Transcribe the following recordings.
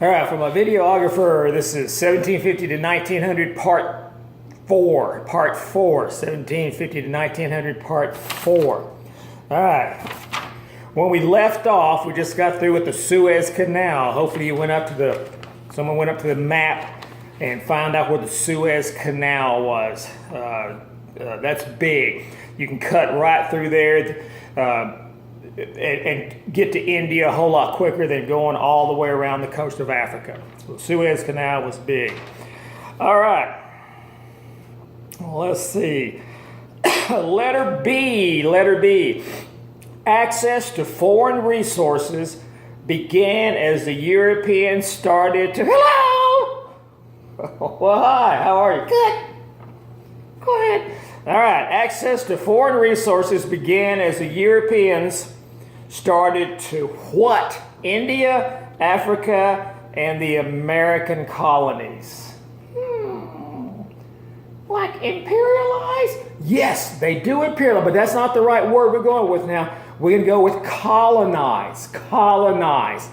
All right, for my videographer, this is 1750 to 1900 part 4. 1750 to 1900 part 4. All right. When we left off, we just got through with the Suez Canal. Hopefully someone went up to the map and found out where the Suez Canal was. That's big. You can cut right through there and get to India a whole lot quicker than going all the way around the coast of Africa. So the Suez Canal was big. All right. Well, let's see. Letter B. Access to foreign resources began as the Europeans started to... Hello! Well, hi, how are you? Good. Go ahead. All right, access to foreign resources began as the Europeans started to what? India, Africa, and the American colonies. Like imperialize? Yes, they do imperialize, but that's not the right word we're going with now. We're going to go with colonize. Colonize.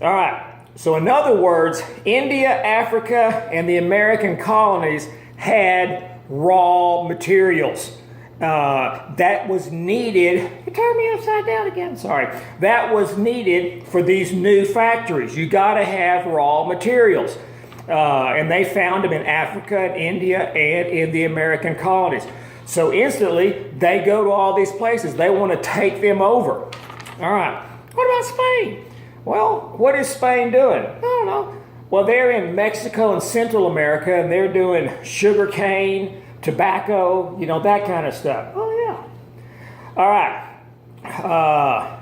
All right. So in other words, India, Africa, and the American colonies had raw materials. That was needed. You turned me upside down again. Sorry. That was needed for these new factories. You got to have raw materials. And they found them in Africa and India and in the American colonies. So instantly, they go to all these places. They want to take them over. All right. What about Spain? Well, what is Spain doing? I don't know. Well, they're in Mexico and Central America, and they're doing sugar cane, tobacco, that kind of stuff. Oh, yeah. All right.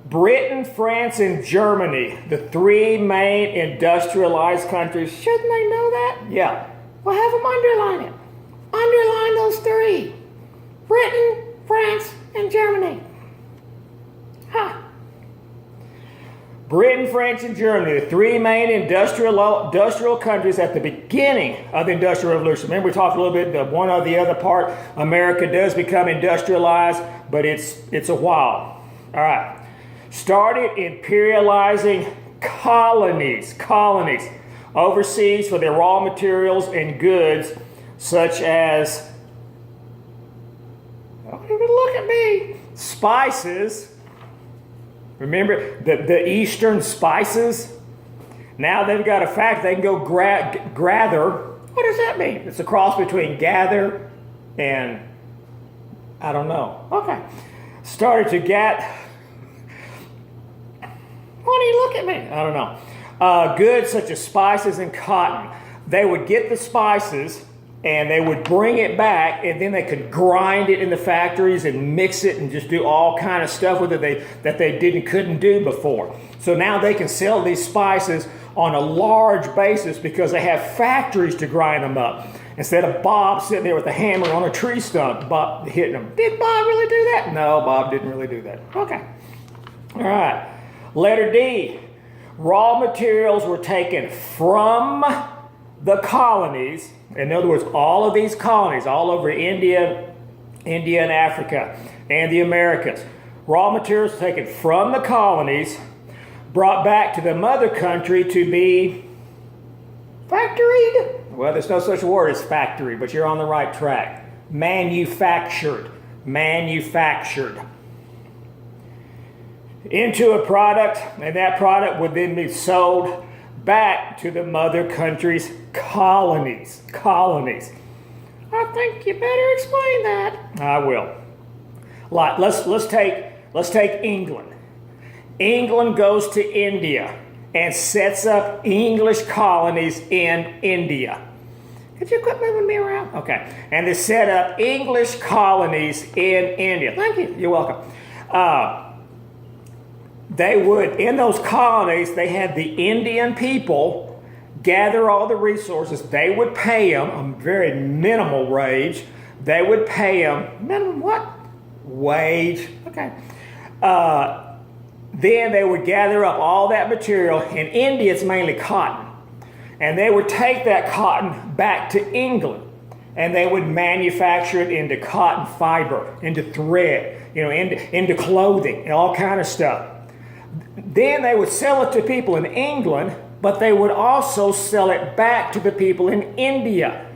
Britain, France, and Germany, the three main industrialized countries. Shouldn't they know that? Yeah. Well, have them underline it. Underline those three. Britain, France, and Germany. Ha. Britain, France, and Germany, the three main industrial countries at the beginning of the Industrial Revolution. Remember, we talked a little bit, the one or the other part, America does become industrialized, but it's a while. All right. Started imperializing colonies overseas for their raw materials and goods, such as, don't even look at me, spices. Remember the Eastern spices? Now they've got a fact they can go gather. What does that mean? It's a cross between gather and, I don't know. Okay. Started to get... Why do you look at me? I don't know. Goods such as spices and cotton. They would get the spices and they would bring it back, and then they could grind it in the factories and mix it and just do all kind of stuff with it that they couldn't do before. So now they can sell these spices on a large basis because they have factories to grind them up. Instead of Bob sitting there with a hammer on a tree stump, Bob hitting them. Did Bob really do that? No, Bob didn't really do that. Okay. All right. Letter D. Raw materials were taken from the colonies. In other words, all of these colonies, all over India and Africa, and the Americas. Raw materials taken from the colonies, brought back to the mother country to be factoried. Well, there's no such word as factory, but you're on the right track. Manufactured. Into a product, and that product would then be sold back to the mother country's colonies. I think you better explain that. I will. Let's take England. England goes to India and sets up English colonies in India. Could you quit moving me around? Okay. And they set up English colonies in India. Thank you. You're welcome. They would, in those colonies, they had the Indian people gather all the resources. They would pay them a very minimal wage. They would pay them, minimum what? Wage. Okay. Then they would gather up all that material. In India, it's mainly cotton. And they would take that cotton back to England. And they would manufacture it into cotton fiber, into thread, into clothing, and all kind of stuff. Then they would sell it to people in England, but they would also sell it back to the people in India.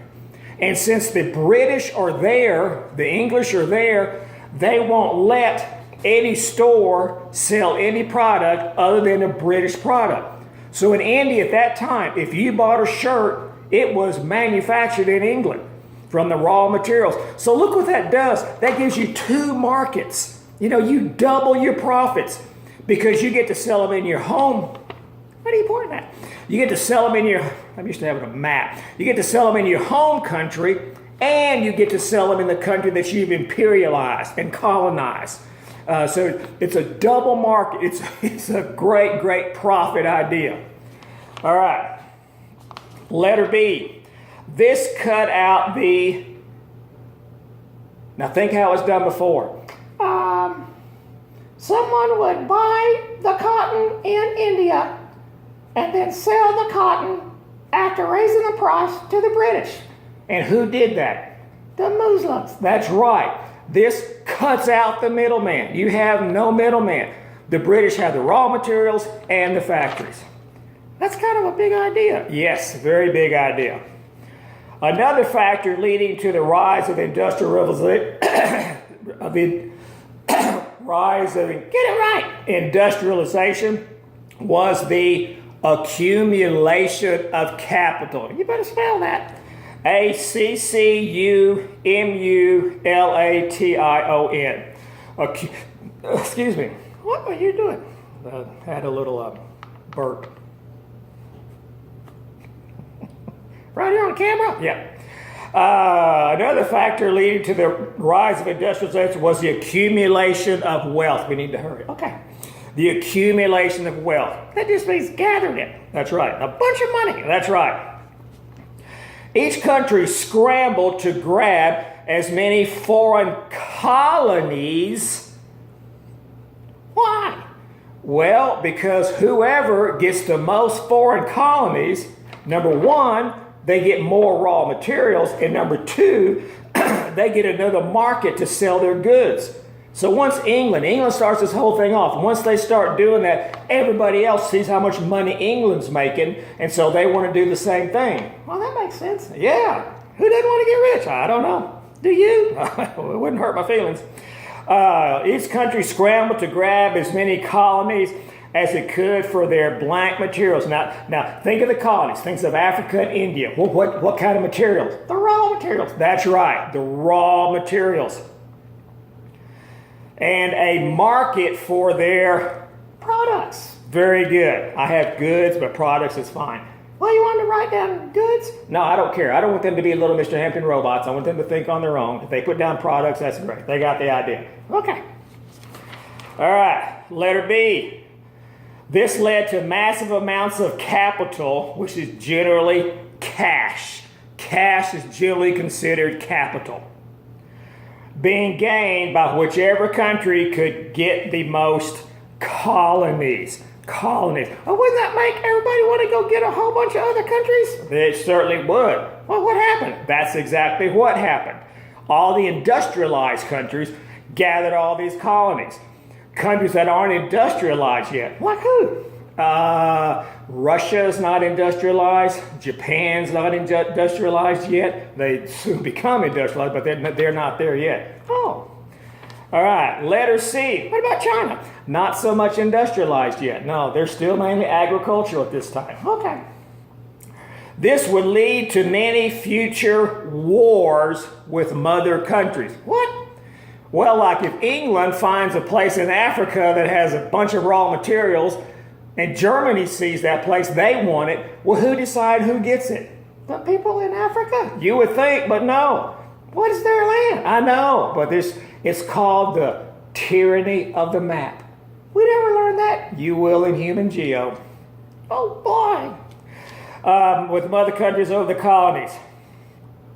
And since the British are there, the English are there, they won't let any store sell any product other than a British product. So in India at that time, if you bought a shirt, it was manufactured in England from the raw materials. So look what that does. That gives you two markets. You double your profits because you get to sell them in your home. What are you pointing at? You get to sell them in your, I'm used to having a map. You get to sell them in your home country, and you get to sell them in the country that you've imperialized and colonized. So it's a double market. It's a great, great profit idea. All right. Letter B. This cut out the, now think how it's done before. Someone would buy the cotton in India and then sell the cotton after raising the price to the British. And who did that? The Muslims. That's right. This cuts out the middleman. You have no middleman. The British have the raw materials and the factories. That's kind of a big idea. Yes, very big idea. Another factor leading to the rise of industrialization, industrialization was the accumulation of capital. You better spell that. ACCUMULATION. Excuse me. What were you doing? Had a little burp. Right here on camera? Yeah. Another factor leading to the rise of industrialization was the accumulation of wealth. We need to hurry. Okay. The accumulation of wealth. That just means gathering it. That's right. A bunch of money. That's right. Each country scrambled to grab as many foreign colonies. Why? Well, because whoever gets the most foreign colonies, number one, they get more raw materials, and number two, they get another market to sell their goods. So once England starts this whole thing off. Once they start doing that, everybody else sees how much money England's making, and so they want to do the same thing. Well, that makes sense. Yeah. Who doesn't want to get rich? I don't know. Do you? It wouldn't hurt my feelings. Each country scrambled to grab as many colonies as it could for their blank materials. Now think of the colonies. Think of Africa and India. What kind of materials? The raw materials. That's right, the raw materials. And a market for their products. Very good. I have goods, but products is fine. Well, you want to write down goods? No, I don't care. I don't want them to be little Mr. Hampton robots. I want them to think on their own. If they put down products, that's great. They got the idea. Okay. All right, letter B. This led to massive amounts of capital, which is generally cash. Cash is generally considered capital, being gained by whichever country could get the most colonies. Colonies. Well, wouldn't that make everybody want to go get a whole bunch of other countries? It certainly would. Well, what happened? That's exactly what happened. All the industrialized countries gathered all these colonies. Countries that aren't industrialized yet. Like who? Russia is not industrialized. Japan's not industrialized yet. They soon become industrialized, but they're not there yet. Oh. All right, letter C. What about China? Not so much industrialized yet. No, they're still mainly agricultural at this time. Okay. This would lead to many future wars with mother countries. What? Well, like if England finds a place in Africa that has a bunch of raw materials and Germany sees that place, they want it, well, who decides who gets it? The people in Africa? You would think, but no. What is their land? I know, but it's called the tyranny of the map. We never learned that. You will in Human Geo. Oh, boy. With mother countries over the colonies.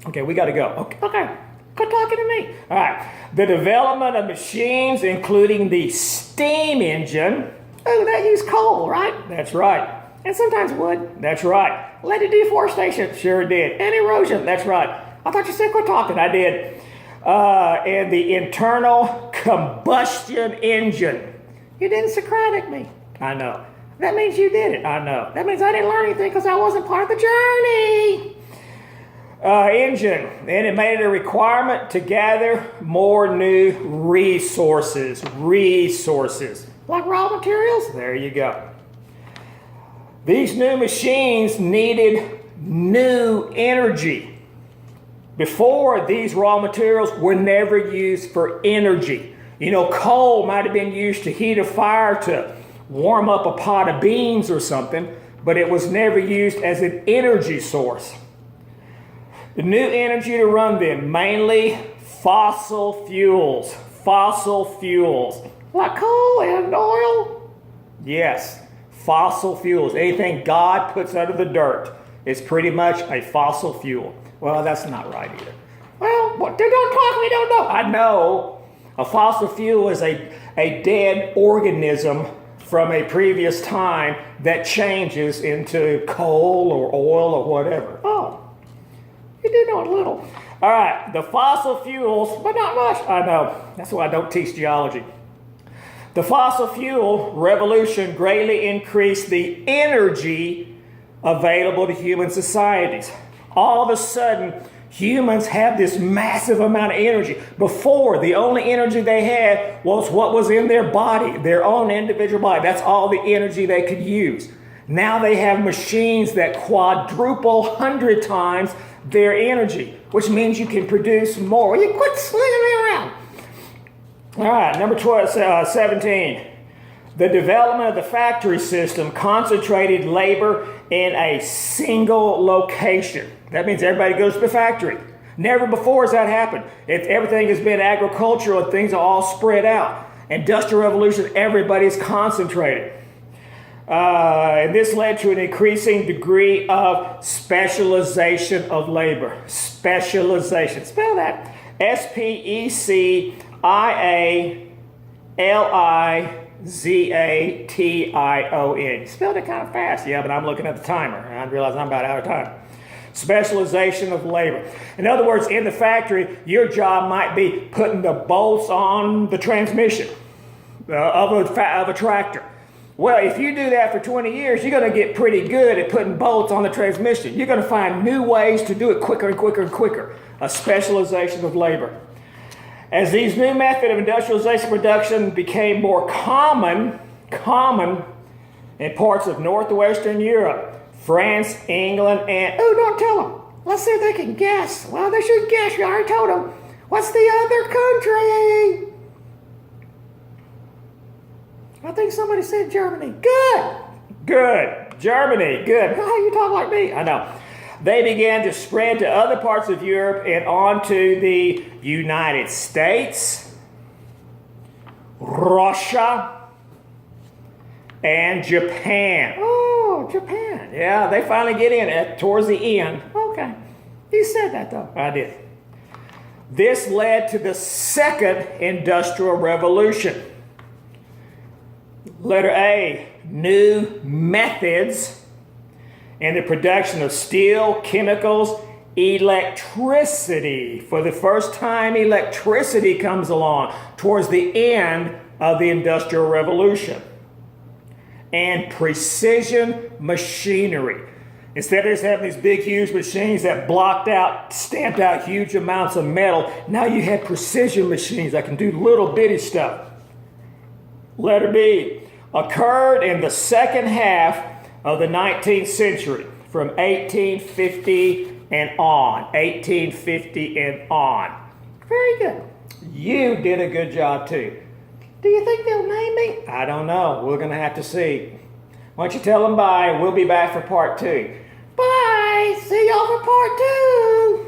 Okay, we got to go. Okay. Quit talking to me. All right. The development of machines, including the steam engine. Oh, that used coal, right? That's right. And sometimes wood. That's right. Led to deforestation. Sure did. And erosion. That's right. I thought you said quit talking. I did. And the internal combustion engine. You didn't Socratic me. I know. That means you did it. I know. That means I didn't learn anything because I wasn't part of the journey. Engine, and it made it a requirement to gather more new resources. Like raw materials? There you go. These new machines needed new energy. Before, these raw materials were never used for energy. You know, coal might have been used to heat a fire to warm up a pot of beans or something, but it was never used as an energy source. The new energy to run them, mainly fossil fuels. Like coal and oil? Yes, fossil fuels. Anything God puts under the dirt is pretty much a fossil fuel. Well, that's not right either. Well, they don't talk, we don't know. I know a fossil fuel is a dead organism from a previous time that changes into coal or oil or whatever. Oh, you do know a little. All right, the fossil fuels, But not much. I know, that's why I don't teach geology. The fossil fuel revolution greatly increased the energy available to human societies. All of a sudden, humans have this massive amount of energy. Before, the only energy they had was what was in their body, their own individual body. That's all the energy they could use. Now they have machines that quadruple 100 times their energy, which means you can produce more. You quit slinging me around. All right, number 17. The development of the factory system concentrated labor in a single location. That means everybody goes to the factory. Never before has that happened. If everything has been agricultural and things are all spread out. Industrial Revolution, everybody's concentrated. And this led to an increasing degree of specialization of labor. Specialization. Spell that. SPECIALIZATION. Spelled it kind of fast. Yeah, but I'm looking at the timer. I realize I'm about out of time. Specialization of labor. In other words, in the factory, your job might be putting the bolts on the transmission of a tractor. Well, if you do that for 20 years, you're going to get pretty good at putting bolts on the transmission. You're going to find new ways to do it quicker and quicker and quicker. A specialization of labor. As these new methods of industrialization production became more common in parts of northwestern Europe, France, England, and... Oh, don't tell them. Let's see if they can guess. Well, they should guess. You already told them. What's the other country? I think somebody said Germany. Good. Germany. Good. How you talk like me? I know. They began to spread to other parts of Europe and onto the United States, Russia, and Japan. Oh, Japan. Yeah, they finally get in it towards the end. Okay. You said that, though. I did. This led to the second industrial revolution. Letter A, new methods in the production of steel, chemicals, electricity. For the first time, electricity comes along towards the end of the Industrial Revolution. And precision machinery. Instead of just having these big, huge machines that stamped out huge amounts of metal, now you have precision machines that can do little bitty stuff. Letter B, occurred in the second half of the 19th century, from 1850 and on. 1850 and on. Very good. You did a good job too. Do you think they'll name me? I don't know. We're going to have to see. Why don't you tell them bye? We'll be back for part 2. Bye. See y'all for part 2.